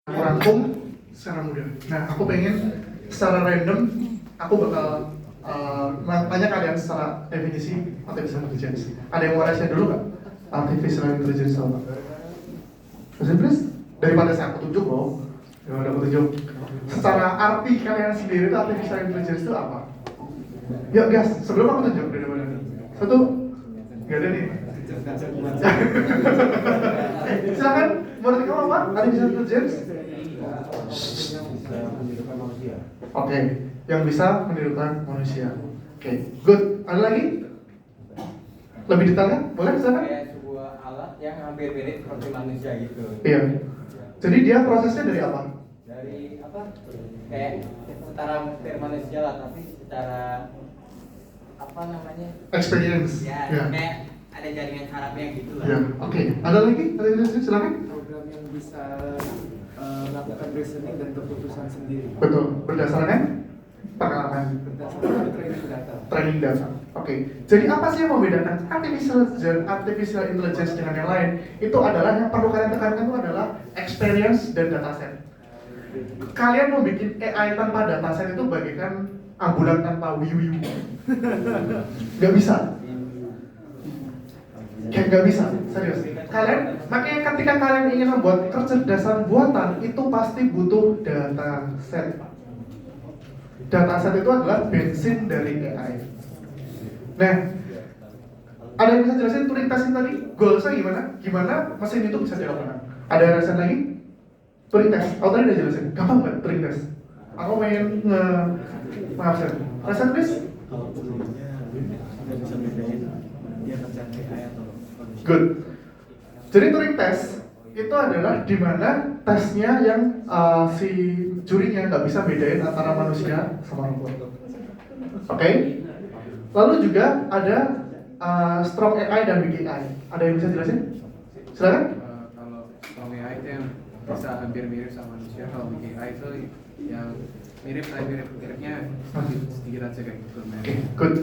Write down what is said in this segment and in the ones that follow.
Aku rangkum secara mudah. Nah, aku pengen secara random, aku bakal tanya kalian secara definisi artificial intelligence. Ada yang mau rahasia dulu nggak? Artificial intelligence apa? Please, daripada saya aku tunjuk loh, ya udah aku tunjuk. Secara arti kalian sendiri itu artificial intelligence itu apa? Yuk guys, sebelum aku tunjuk daripada satu, nggak ada nih. Silakan, menurut kamu apa? Artificial intelligence? Oke, yang bisa menirukan manusia. Oke, good. Ada lagi? Lebih detailnya? Boleh, silakan. Kayak sebuah alat yang hampir mirip seperti manusia gitu. Iya. Jadi dia prosesnya dari apa? Dari apa? Kayak setara hampir manusia lah, tapi secara apa namanya? Experience. Ya, Ya. kayak ada jaringan sarafnya gitu lah. Ya. Oke. Ada lagi? Ada lagi? Silakan. Program yang bisa melakukan reasoning dan keputusan sendiri Betul. Berdasarkan pengalaman. berdasarkan training data. Training data. Oke. Jadi apa sih yang membedakan artificial intelligence dengan yang lain? Itu adalah yang perlu kalian tekankan itu adalah experience dan dataset. Kalian mau bikin AI tanpa dataset itu bagaikan ambulan tanpa wiu-wiu. Gak bisa. Kayak gak bisa, serius. Kalian, makanya ketika kalian ingin membuat kecerdasan buatan itu pasti butuh dataset. Dataset itu adalah bensin dari AI. Nah, ada yang bisa jelasin Turing test ini tadi? Goalsnya gimana? Gimana mesin itu bisa dilakukan? Ada yang jelasin lagi? Turing test, aku tadi udah jelasin. Gampang nggak Turing test? Aku main nge-absen. Rasain please? Kalau sebelumnya nggak bisa bedain dia kerjaan AI atau manusia. Good. Jadi Turing test itu adalah dimana tesnya yang si jurinya nggak bisa bedain antara manusia sama robot. Oke? Lalu juga ada strong AI dan weak AI. Ada yang bisa jelasin? Silakan. Kalau strong AI itu yang bisa hampir mirip sama manusia, kalau weak AI itu yang mirip tapi miripnya sedikit aja kayak gitu. Oke, good.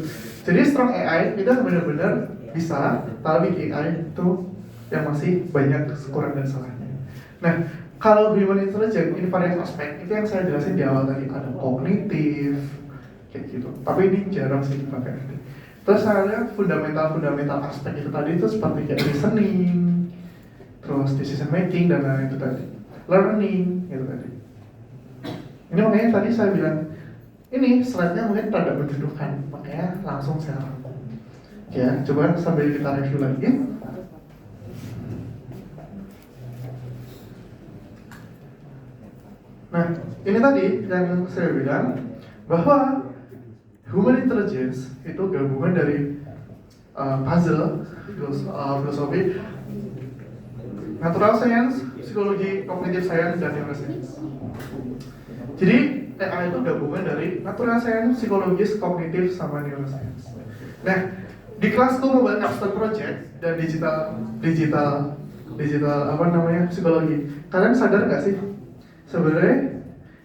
Jadi strong AI itu benar-benar bisa, tapi AI itu yang masih banyak kurang dan salahnya. Nah, kalau human intelligence ini various aspek itu yang saya jelasin di awal tadi, ada kognitif kayak gitu. Tapi ini jarang sih dipakai. Terus ada fundamental aspek itu tadi itu seperti kayak reasoning, terus decision making dan lain-lain itu tadi, learning gitu tadi. Ini makanya tadi saya bilang ini slide-nya mungkin rada mendudukan, makanya langsung saya rangkum. Ya, coba sambil kita review lagi. Nah, ini tadi yang saya bilang bahwa human intelligence itu gabungan dari puzzle, filosofi, natural science, psikologi, cognitive science, dan neuroscience. Jadi AI itu gabungan dari natural science, psikologis, kognitif, sama neuroscience. Nah, di kelasku Mobile Capstone Project dan digital apa namanya psikologi, kalian sadar nggak sih sebenarnya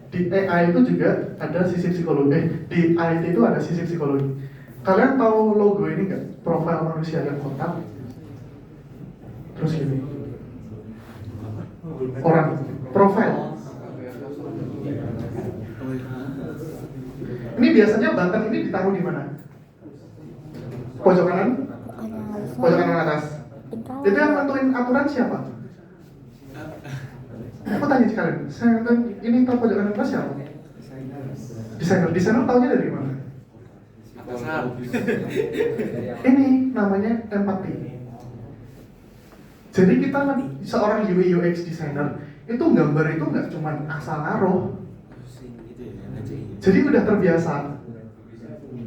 di AI itu juga ada sisi psikologi, di IT itu ada sisi psikologi. Kalian tahu logo ini nggak? Profil manusia yang kotak, terus gini, orang profil. Ini biasanya button ini ditaruh di mana? Pojok kanan? Pojok kanan atas. Itu yang nentuin aturan siapa? Aku tanya sekalian, saya ini tahu pojok kanan atas siapa? Desainer tahunya dari mana? Ini namanya empati. Jadi kita seorang UI UX designer itu gambar itu nggak cuma asal naruh. Jadi udah terbiasa.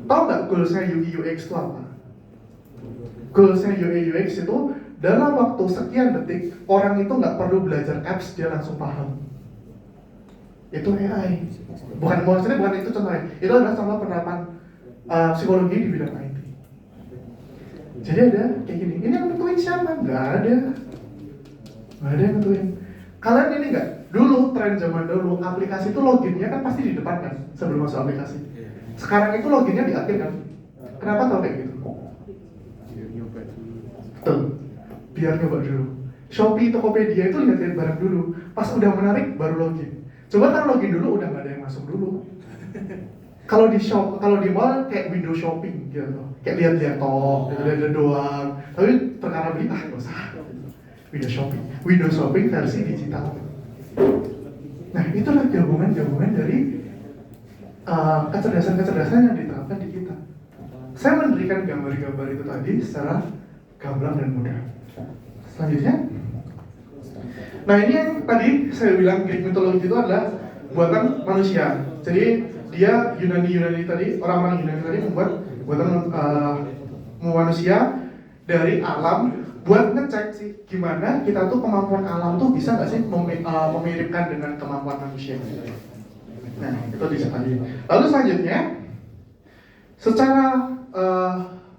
Tahu nggak goalsnya UI UX itu apa? Goalsnya UI UX itu dalam waktu sekian detik orang itu nggak perlu belajar apps, dia langsung paham. Itu AI. Maksudnya bukan itu contohnya. Itu adalah contoh penerapan psikologi di bidang IT. Jadi ada kayak gini. Ini yang nentuin siapa? Nggak ada yang nentuin. Kalian ini nggak? Dulu tren zaman dulu aplikasi itu loginnya kan pasti di depan kan sebelum masuk aplikasi. Sekarang itu loginnya di akhir kan. Kenapa tau kayak gitu? Nyoba dulu. Tuh, biar nyoba dulu. Shopee, Tokopedia itu lihat-lihat barang dulu. Pas udah menarik baru login. Coba kalau login dulu udah nggak ada yang masuk dulu. Kalau di mall kayak window shopping gitu, kayak lihat-lihat lihat doang. Tapi perkara beli nggak usah. Window shopping versi digital. Nah itulah gabungan dari kecerdasan yang diterapkan di kita. Saya memberikan gambar-gambar itu tadi secara gamblang dan mudah. Selanjutnya, nah ini yang tadi saya bilang Greek mythology itu adalah buatan manusia. Jadi dia Yunani tadi, orang-orang Yunani tadi membuat buatan manusia dari alam buat ngecek sih gimana kita tuh kemampuan alam tuh bisa nggak sih memiripkan dengan kemampuan manusia. Nah itu disebut. Lalu selanjutnya, secara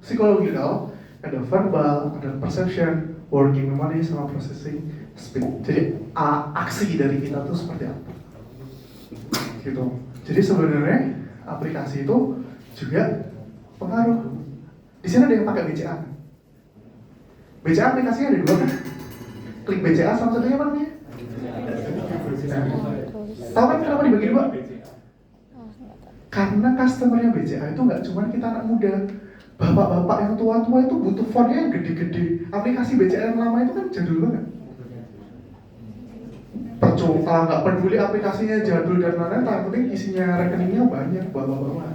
psikologikal ada verbal, ada perception, working memory, sama processing speed. Jadi aksi dari kita tuh seperti apa? Gitu. Jadi sebenarnya aplikasi itu juga pengaruh. Di sini ada yang pakai BCA. BCA aplikasinya ada dua kan? Klik BCA salah satunya apa namanya? Tahu kan kenapa dibagi dua? Karena customernya BCA itu nggak cuma kita anak muda. Bapak-bapak yang tua-tua itu butuh fontnya yang gede-gede. Aplikasi BCA yang lama itu kan jadul banget. Percuma, nggak peduli aplikasinya jadul dan lain-lain, yang penting isinya rekeningnya banyak, bapak-bapak.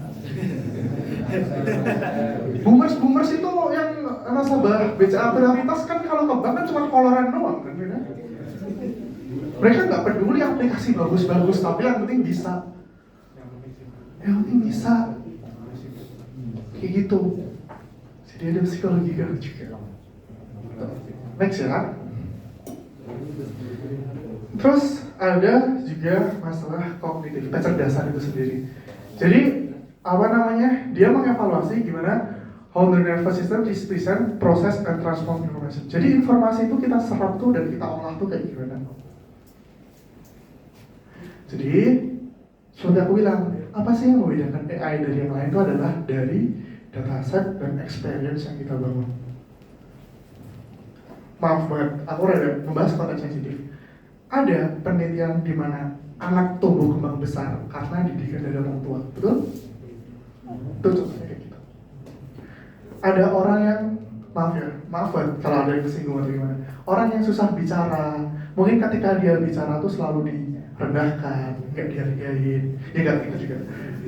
Boomers itu yang nasabah BCA prioritas kan kalau ke bank kan cuma koloran doang kan, ya? Mereka nggak peduli aplikasi bagus-bagus, tapi yang penting bisa. Yang penting bisa. Kayak gitu. Jadi ada psikologi kan juga. Next ya. Terus ada juga masalah kognitif, kecerdasan itu sendiri. Jadi apa namanya? Dia mengevaluasi gimana how the nervous system represent process and transform information. Jadi informasi itu kita serap tuh dan kita olah tuh kayak gimana. Jadi seperti aku bilang, apa sih yang membedakan AI dari yang lain itu adalah dari dataset dan experience yang kita bangun. Maaf banget, aku udah membahas konteks sensitif. Ada penelitian di mana anak tumbuh kembang besar karena didikan dari orang tua, betul? Itu contohnya kayak gitu. Ada orang yang maaf banget kalau ada yang kesinggung atau gimana. Orang yang susah bicara, mungkin ketika dia bicara tuh selalu direndahkan, nggak dihargain, ya nggak gitu juga.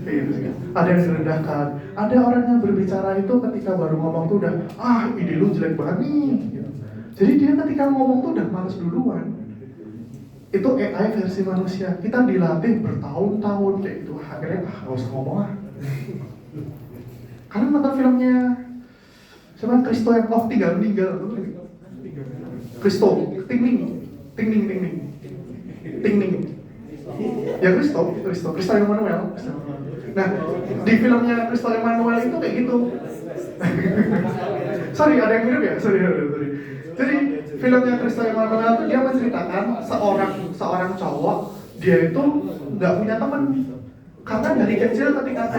Kayak gitu juga. Ada yang direndahkan. Ada orang yang berbicara itu ketika baru ngomong tuh udah ide lu jelek banget nih. Gitu. Jadi dia ketika ngomong tuh udah males duluan. Itu AI versi manusia. Kita dilatih bertahun-tahun kayak gitu. Akhirnya nggak usah ngomong lah. Kalian nonton filmnya siapa? Kristo yang tinggal meninggal. Kristo, ting ning. Ya Kristo Emmanuel. Nah, di filmnya Kristo Emmanuel itu kayak gitu. Sorry, ada yang mirip ya? Sorry. Jadi filmnya Kristo Emmanuel itu dia menceritakan seorang cowok, dia itu nggak punya teman. Karena dari kecil ketika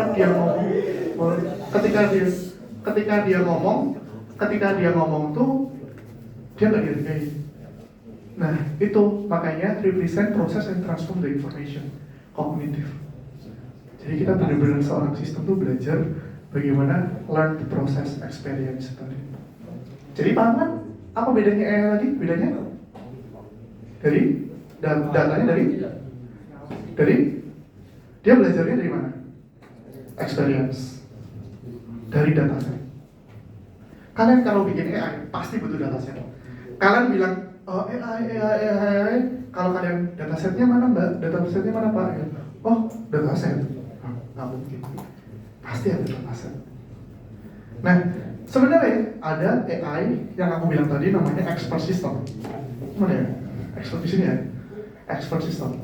dia ngomong tuh dia nggak dihargai. Nah itu makanya represent proses and transform the information, kognitif. Jadi kita benar-benar seorang sistem tuh belajar bagaimana learn the process experience tadi. Jadi paham kan apa bedanya AI tadi? Bedanya dari datanya dari dia belajarnya dari mana? Experience. Dari dataset. Kalian kalau bikin AI pasti butuh dataset. Kalian bilang AI. Kalau kalian datasetnya mana mbak? Datasetnya mana pak? Oh dataset. Nggak mungkin. Pasti ada dataset. Nah sebenarnya ada AI yang aku bilang tadi namanya expert system. Mana ya? Expert di sini ya. Expert system.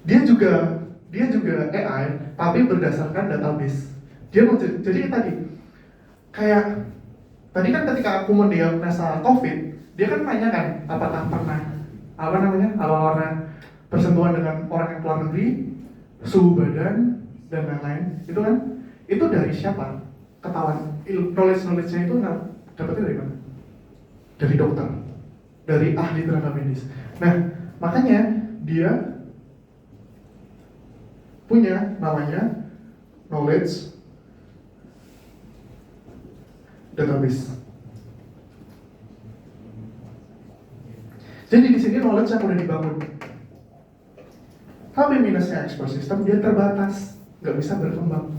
Dia juga AI, tapi berdasarkan database. Dia mau jadi tadi kayak tadi kan ketika aku mendiagnosa COVID, dia kan nanya kan apakah pernah bersentuhan dengan orang yang keluar negeri, suhu badan dan lain-lain, itu kan itu dari siapa? Ketahuan knowledge-nya itu dapetnya dari mana? Dari dokter, dari ahli tenaga medis. Nah, makanya dia punya namanya knowledge database. Jadi di sini knowledge yang udah dibangun. Tapi minusnya expert system, dia terbatas, nggak bisa berkembang.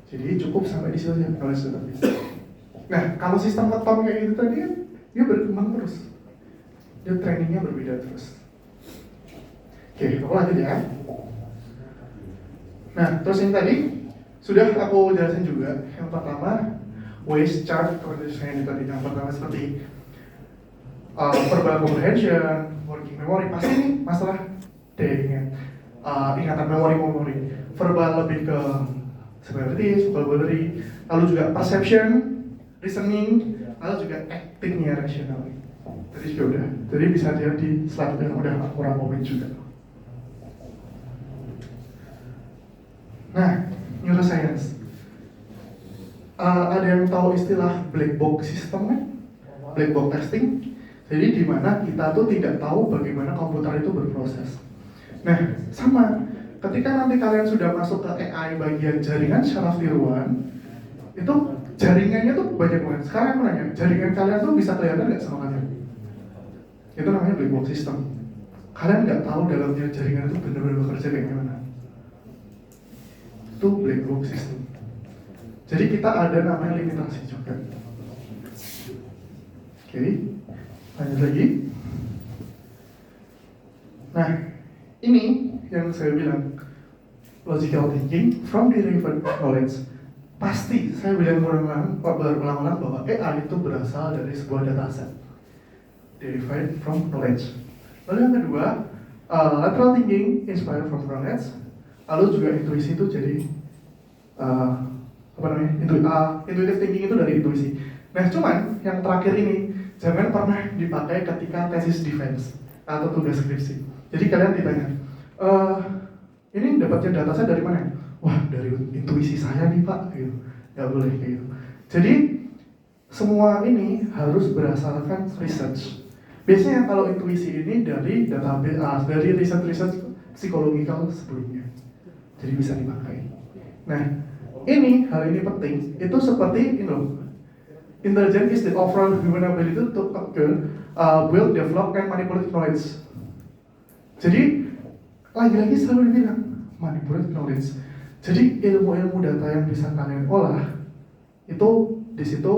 Jadi cukup sampai di situ aja knowledge database. Nah, kalau sistem ketom kayak gitu tadi kan, dia berkembang terus. Dia trainingnya berbeda terus. Oke, aku lanjut ya. Nah, terus ini tadi sudah aku jelasin juga. Yang pertama, waste chart, kalau saya tadi yang pertama seperti verbal comprehension, working memory. Pasti ini masalah ingatan memori. Verbal lebih ke semangatis, vocabulary, lalu juga perception, listening, lalu juga actingnya rational. Tadi juga udah. Jadi bisa dilihat di slide yang udah aku rapoin juga. Nah, neuroscience. Ada yang tahu istilah black box system kan? Black box testing. Jadi di mana kita tuh tidak tahu bagaimana komputer itu berproses. Nah, sama. Ketika nanti kalian sudah masuk ke AI bagian jaringan syaraf tiruan, itu jaringannya tuh banyak banget. Sekarang aku nanya, jaringan kalian tuh bisa kelihatan nggak sama kalian? Itu namanya black box system. Kalian nggak tahu dalamnya jaringan itu benar-benar bekerja kayak gimana. Itu black box system. Jadi kita ada namanya limitasi juga. Oke, lanjut lagi. Nah, ini yang saya bilang logical thinking from derived knowledge. Pasti saya bilang berulang-ulang bahwa AI itu berasal dari sebuah dataset derived from knowledge. Lalu yang kedua, lateral thinking inspired from knowledge. Lalu juga intuisi itu jadi intuitive thinking itu dari intuisi. Nah, cuman yang terakhir ini jangan pernah dipakai ketika tesis defense atau tugas skripsi. Jadi kalian ditanya, ini dapatnya dataset dari mana? Wah, dari intuisi saya nih Pak, gitu. Gak boleh kayak gitu. Jadi semua ini harus berdasarkan research. Biasanya kalau intuisi ini dari database, dari riset-riset psikologikal sebelumnya. Jadi bisa dipakai. Nah, hal ini penting. Itu seperti intelligence is the overall human ability to build, develop, and manipulate knowledge. Jadi lagi-lagi selalu dibilang manipulate knowledge. Jadi ilmu-ilmu data yang bisa kalian olah itu di situ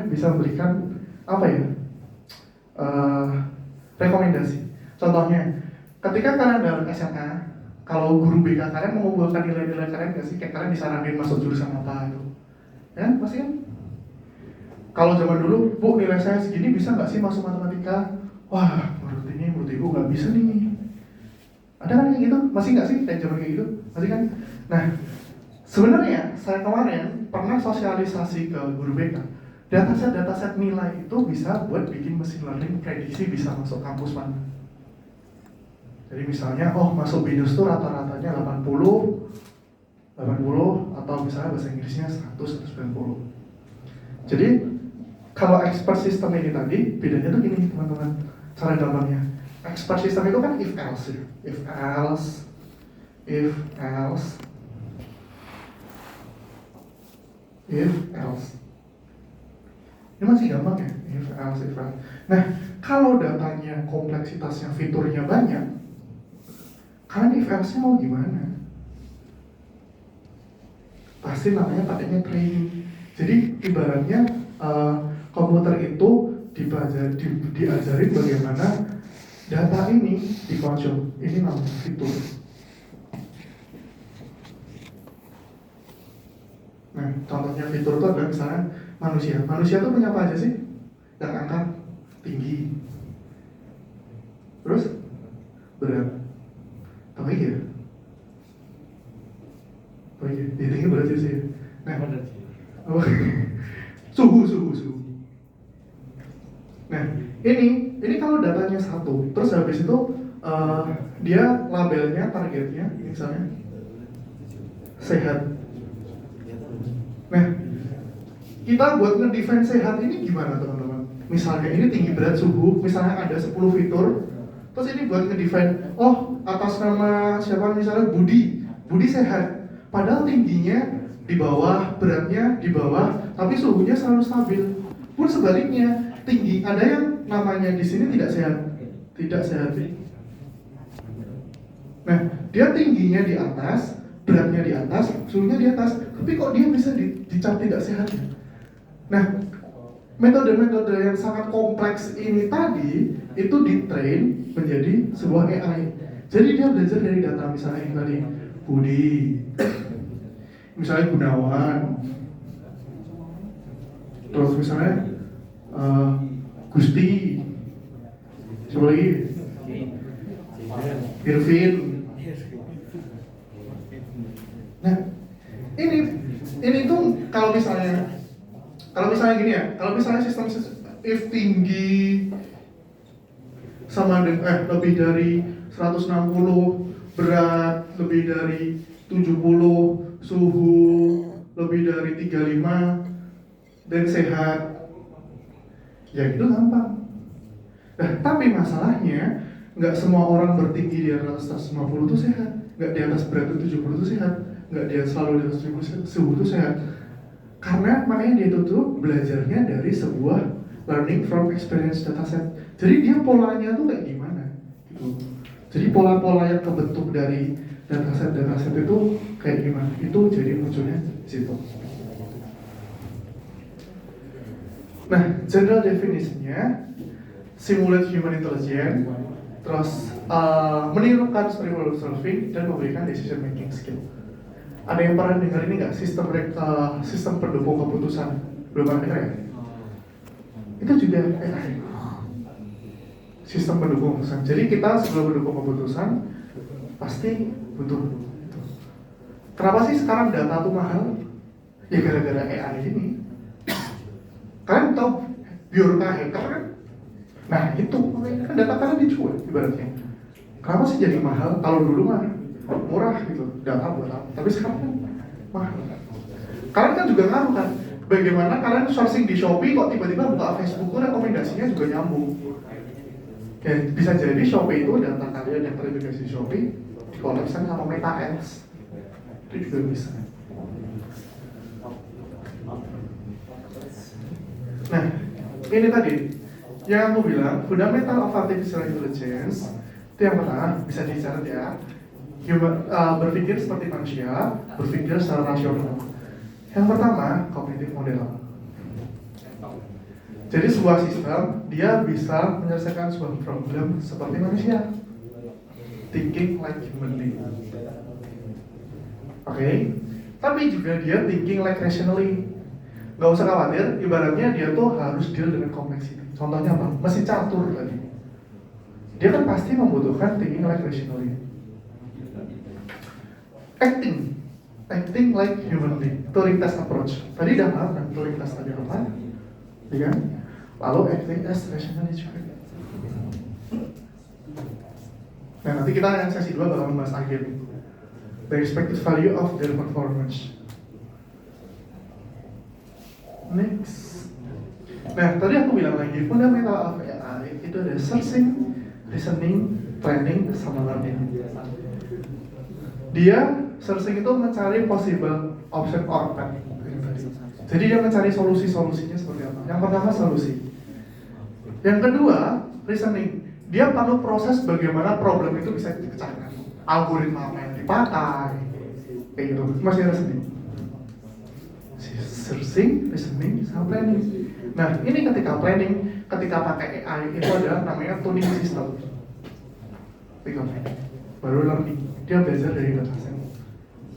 bisa memberikan rekomendasi. Contohnya, ketika kalian dalam SMA, kalau guru BK kalian mengumpulkan nilai-nilai kalian nggak sih? Kayak kalian disaranin masuk jurusan apa itu? Ya, pasti kan? Kalau zaman dulu, Bu, nilai saya segini bisa nggak sih masuk matematika? Wah, menurut ibu nggak bisa nih. Ada kan kayak gitu? Masih nggak sih kayak zaman kayak gitu? Masih kan? Nah, sebenarnya saya kemarin pernah sosialisasi ke guru BK. Dataset nilai itu bisa buat bikin mesin learning prediksi bisa masuk kampus mana. Jadi misalnya, masuk BINUS tuh rata-ratanya 80 atau misalnya bahasa Inggrisnya 100-190. Jadi kalau expert system ini tadi bedanya tuh gini teman-teman, cara gampangnya. Expert system itu kan if else. Ini masih gampang ya, if else. Nah, kalau datanya kompleksitasnya, fiturnya banyak, kalian if else-nya mau gimana? Pasti namanya pakainya training. Jadi ibaratnya komputer itu diajarin bagaimana data ini dikonsul. Ini namanya fitur. Nah, contohnya fitur itu adalah misalnya manusia. Manusia itu punya apa aja sih? Yang angka tinggi, terus berat, apa lagi ya? Tinggi berat sih. Nah, suhu. Nah, ini kalau datanya satu, terus habis itu dia labelnya, targetnya, misalnya sehat. Nah, kita buat ngedefine sehat ini gimana teman-teman? Misalnya ini tinggi berat suhu, misalnya ada 10 fitur, terus ini buat ngedefine, oh atas nama siapa misalnya Budi sehat, padahal tingginya di bawah, beratnya di bawah, tapi suhunya selalu stabil. Pun sebaliknya, tinggi ada yang namanya di sini tidak sehat. Nah, dia tingginya di atas, beratnya di atas, suhunya di atas, tapi kok dia bisa dicap tidak sehat? Nah, metode-metode yang sangat kompleks ini tadi itu ditrain menjadi sebuah AI. Jadi dia belajar dari data misalnya yang tadi Budi, misalnya Gunawan, terus misalnya Gusti, siapa lagi? Irvin. Nah, ini tuh kalau misalnya gini ya, kalau misalnya sistem if tinggi sama dengan lebih dari 160, berat lebih dari 70, suhu lebih dari 35 dan sehat, ya itu gampang. Nah, tapi masalahnya nggak semua orang bertinggi di atas 150 itu sehat, nggak di atas berat 70 itu sehat, nggak dia selalu di atas 70 suhu itu sehat. Karena makanya dia tuh belajarnya dari sebuah learning from experience dataset. Jadi dia polanya tuh kayak gimana gitu. Jadi pola-pola yang kebentuk dari dataset itu kayak gimana, itu jadi munculnya di situ. Nah, general definisinya simulate human intelligence, terus menirukan problem solving dan memberikan decision making skill. Ada yang pernah dengar ini nggak sistem pendukung keputusan? Belum pernah dengar ya? Itu juga AI. Sistem pendukung keputusan. Jadi kita sebelum mendukung keputusan pasti butuh itu. Kenapa sih sekarang data tuh mahal? Ya gara-gara AI ini. Kalian tahu Bjorka hacker kan? Nah itu kan data kalian dijual ibaratnya. Kenapa sih jadi mahal? Kalau dulu mah murah gitu, data buat apa? Tapi sekarang kan mahal. Kalian kan juga ngaruh kan? Bagaimana kalian sourcing di Shopee kok tiba-tiba buka Facebook, rekomendasinya juga nyambung. Ya, bisa jadi Shopee itu data kalian yang terintegrasi di Shopee dikoleksan sama Meta Ads. Itu juga bisa. Nah, ini tadi yang aku bilang, fundamental of artificial intelligence itu yang pertama bisa dicatat ya. Berpikir seperti manusia, berpikir secara rasional. Yang pertama, cognitive model. Jadi sebuah sistem, dia bisa menyelesaikan sebuah problem seperti manusia. Thinking like human being. Oke? Tapi juga dia thinking like rationally. Gak usah khawatir, ibaratnya dia tuh harus deal dengan complexity. Contohnya apa? Mesin catur tadi. Dia kan pasti membutuhkan thinking like rationally. Acting like human being, Turing test approach. Tadi udah kan Turing test tadi apa? Ya kan? Lalu acting as rationally juga. Nah nanti kita yang sesi 2 bakal membahas akhir the expected value of their performance. Next. Nah tadi aku bilang lagi fundamental of AI itu ada searching, reasoning, planning, sama learning. Dia searching itu mencari possible option or path. Jadi dia mencari solusi-solusinya seperti apa. Yang pertama solusi. Yang kedua reasoning. Dia perlu proses bagaimana problem itu bisa dipecahkan. Algoritma apa yang dipakai, kayak gitu. Masih reasoning. Searching, reasoning, sama planning. Nah ini ketika planning, ketika pakai AI itu ada namanya tuning system. Baru learning. Dia belajar dari dataset.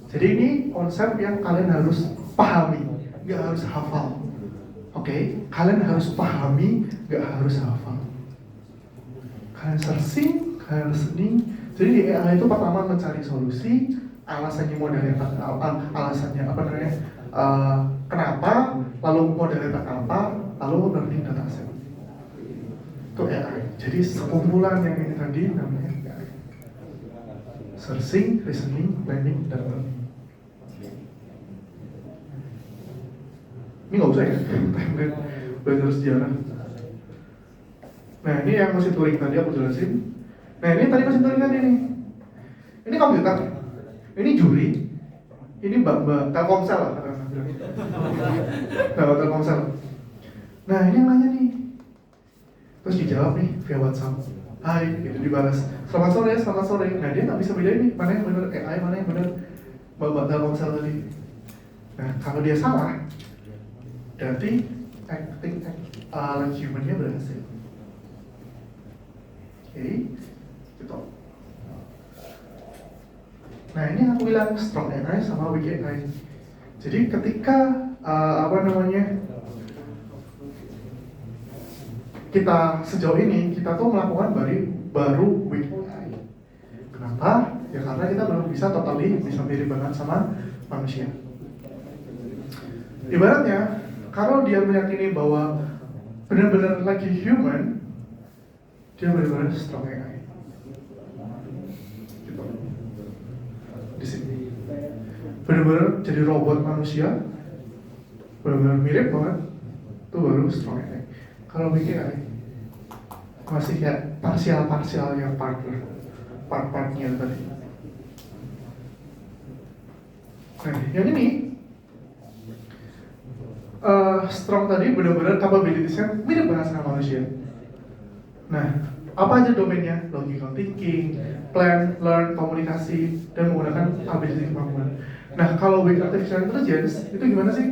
Jadi ini konsep yang kalian harus pahami, nggak harus hafal. Oke? Kalian harus pahami, nggak harus hafal. Kalian searching, kalian listening. Jadi di AI itu pertama mencari solusi, alasannya modelnya alasannya apa namanya, kenapa, lalu modelnya apa, lalu learning dataset. Itu AI. Jadi sekumpulan yang ini tadi namanya AI. Searching, reasoning, planning, dan learning. Ini nggak usah ya, belajar sejarah. Nah ini yang mesin Turing tadi aku jelasin. Nah ini tadi mesin Turing tadi nih. Ini komputer, ini juri, ini mbak Telkomsel lah kata bilang. Mbak Telkomsel. Nah ini yang nanya nih. Terus dijawab nih via WhatsApp. Hai, gitu dibalas. Selamat sore, selamat sore. Nah dia nggak bisa bedain nih mana yang benar AI, mana yang benar mbak Telkomsel tadi. Nah kalau dia salah, berarti acting like human-nya berhasil. Oke, gitu. Nah ini aku bilang strong AI sama weak AI. Jadi ketika kita sejauh ini kita tuh melakukan baru weak AI. Kenapa? Ya karena kita belum bisa bisa mirip banget sama manusia. Ibaratnya kalau dia meyakini bahwa benar-benar lagi human, dia benar-benar strong AI. Gitu. Di sini benar-benar jadi robot manusia, benar-benar mirip banget, itu baru strong AI. Kalau weak AI masih kayak parsial yang part-partnya tadi. Nah, yang ini strong tadi benar-benar capabilities-nya mirip banget sama manusia. Nah, apa aja domainnya? Logical thinking, plan, learn, komunikasi, dan menggunakan ability kemampuan. Nah, kalau weak artificial intelligence itu gimana sih?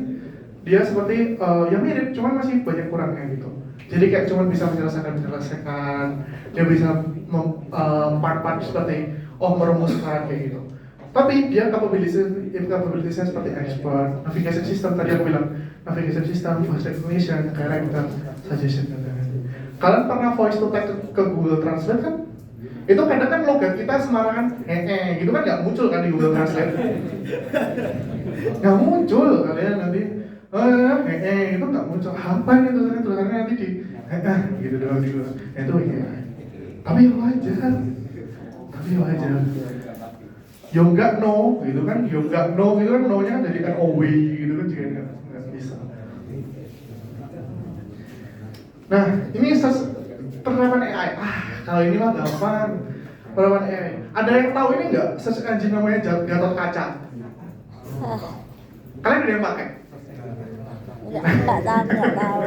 Dia seperti ya mirip, cuman masih banyak kurangnya gitu. Jadi kayak cuman bisa menyelesaikan, dia bisa part-part seperti merumuskan kayak gitu. Tapi dia capabilities-nya seperti expert, navigation system tadi aku bilang, navigation system, voice recognition, character, suggestion, dan lain-lain. Kalian pernah voice to text ke Google Translate kan? Itu kadang kan logat kita sembarangan gitu kan nggak muncul kan di Google Translate. Nggak muncul kalian nanti itu nggak muncul. Apa ini tulisannya nanti di gitu doang di Google. Itu ya. Tapi wajar. Yo nggak no gitu kan, no-nya kan jadi NOW gitu kan juga nggak bisa. Nah ini penerapan AI. Kalau ini mah gampang. Penerapan AI. Ada yang tahu ini nggak? Search engine namanya Gatot Kaca. Kalian ada yang pakai? Nggak tahu.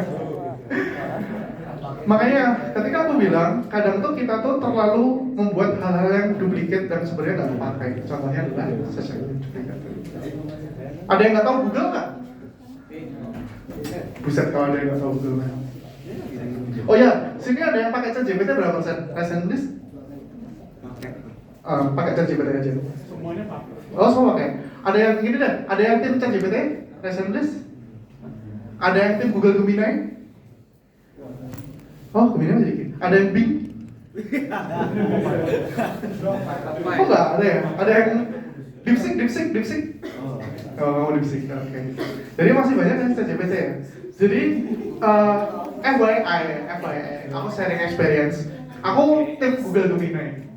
Makanya ketika aku bilang kadang tuh kita tuh terlalu membuat hal-hal yang duplikat dan sebenarnya nggak dipakai. Contohnya adalah search engine duplikat. Ada yang nggak tahu Google nggak? Buset kalau ada yang nggak tahu Google. Oh ya, sini ada yang pakai ChatGPT berapa persen? Recent list? Pakai ChatGPT aja. Semuanya pakai. Oh semua pakai. Ada yang gini deh, ada yang tim ChatGPT, recent list? Ada yang tim Google Gemini? Oh Gemini aja dikit. Ada yang Bing? Oh enggak, ada ya? Ada yang DeepSeek? Oh kamu DeepSeek, oke. Jadi masih banyak yang ChatGPT ya. Jadi FYI, aku sharing experience. Aku tim Google Gemini.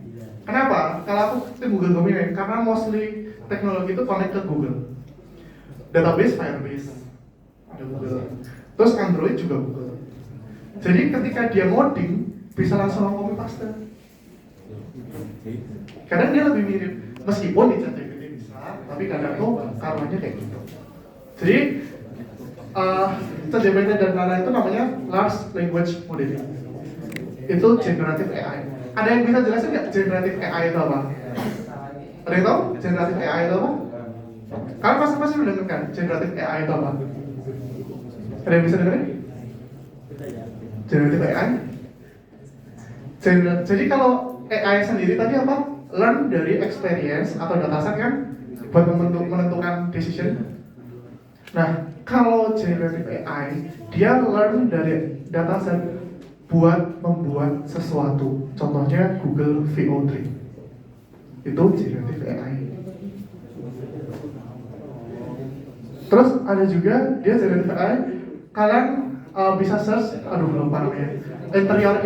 Kenapa? Kalau aku tim Google Gemini, karena mostly teknologi itu connect ke Google. Database Firebase, ada Google. Terus Android juga Google. Jadi ketika dia ngoding, bisa langsung copy paste. Kadang dia lebih mirip, meskipun di ChatGPT bisa, tapi kadang tuh karmanya kayak gitu. Jadi ChatGPT dan lain-lain itu namanya Large Language Model. Itu generative AI. Ada yang bisa jelasin nggak generative AI itu apa? Ada yang tahu generative AI itu apa? Kalian pasti mendengarkan generative AI itu apa? Ada yang bisa dengerin? Generative AI? Jadi kalau AI sendiri tadi apa? Learn dari experience atau dataset kan? Buat menentukan decision. Nah, kalau generative AI, dia learn dari dataset buat membuat sesuatu. Contohnya Google VO3. Itu generative AI. Terus ada juga dia generative AI. Kalian bisa search, lupa namanya. Interior,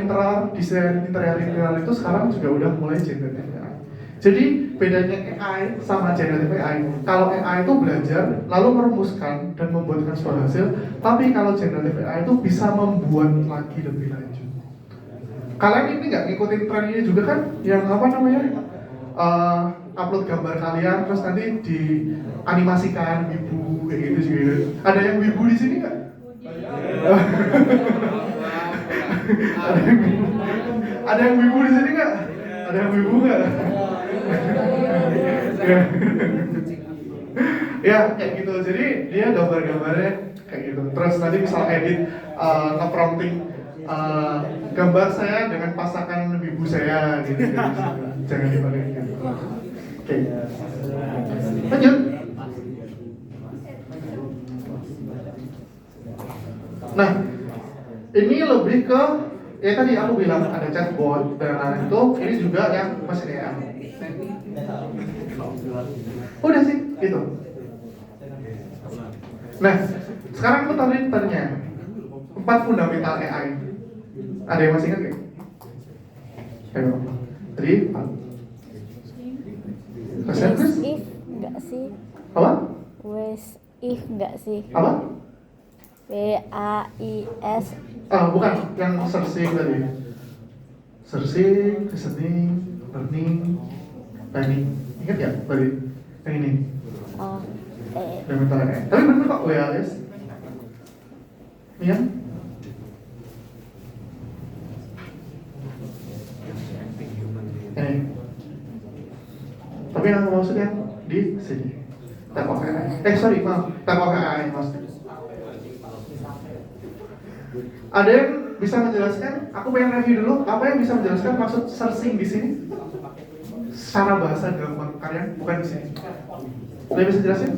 desain interior itu sekarang juga udah mulai generative AI. Jadi bedanya AI sama generative AI, kalau AI itu belajar lalu merumuskan dan membuatkan sebuah hasil, tapi kalau generative AI itu bisa membuat lagi lebih lanjut. Kalian ini nggak ngikutin tren ini juga kan? Yang apa namanya? Upload gambar kalian terus nanti dianimasikan wibu kayak gitu juga. Ada yang wibu di sini nggak? Ada yang wibu di sini nggak? Ada yang wibu nggak? Ya kayak gitu. Jadi dia gambar-gambarnya kayak gitu. Terus nanti misal edit nge-prompting gambar saya dengan pasangan wibu saya gitu. Jangan dipakai gitu. Oke. Lanjut. Nah, ini lebih ke ya tadi aku bilang ada chatbot dan lain itu. Ini juga yang mesin AI. Udah sih, gitu. Nah, sekarang aku tanya 4 fundamental AI. Ada yang masih ingat nggak? Ayo, tadi Wes if enggak sih? apa? Wes if enggak sih? Apa? WAIS. Bukan, yang searching tadi. Searching, listening, learning, planning. Ingat ya tadi? Yang ini. Oh, Fundamental AI. Tapi bener kok WAIS. Iya? Tapi yang aku maksud yang di sini type of AI. Maaf, type of AI maksudnya. Ada yang bisa menjelaskan? Aku pengen review dulu. Apa yang bisa menjelaskan maksud searching di sini? Secara bahasa gampang kalian bukan di sini. Kalian bisa jelasin?